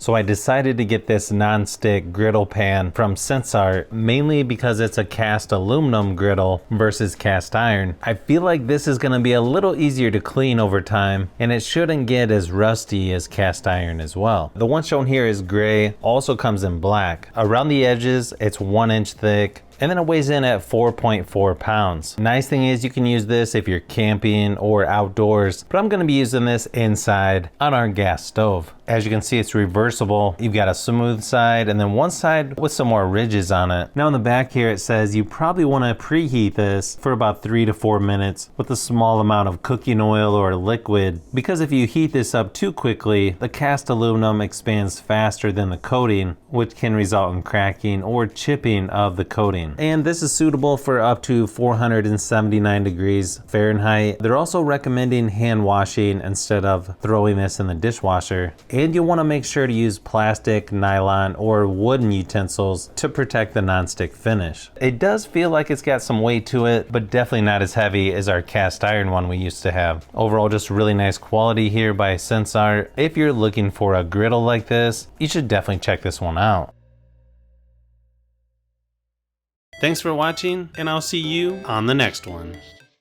So I decided to get this non-stick griddle pan from Sensarte, mainly because it's a cast aluminum griddle versus cast iron. I feel like this is gonna be a little easier to clean over time, and it shouldn't get as rusty as cast iron as well. The one shown here is gray, also comes in black. Around the edges, it's 1 inch thick, and then it weighs in at 4.4 pounds. Nice thing is you can use this if you're camping or outdoors, but I'm gonna be using this inside on our gas stove. As you can see, it's reversible. You've got a smooth side and then one side with some more ridges on it. Now in the back here, it says you probably wanna preheat this for about 3 to 4 minutes with a small amount of cooking oil or liquid, because if you heat this up too quickly, the cast aluminum expands faster than the coating, which can result in cracking or chipping of the coating. And this is suitable for up to 479 degrees Fahrenheit. They're also recommending hand washing instead of throwing this in the dishwasher. And you want to make sure to use plastic, nylon, or wooden utensils to protect the nonstick finish. It does feel like it's got some weight to it, but definitely not as heavy as our cast iron one we used to have. Overall, just really nice quality here by Sensarte. If you're looking for a griddle like this, you should definitely check this one out. Thanks for watching, and I'll see you on the next one.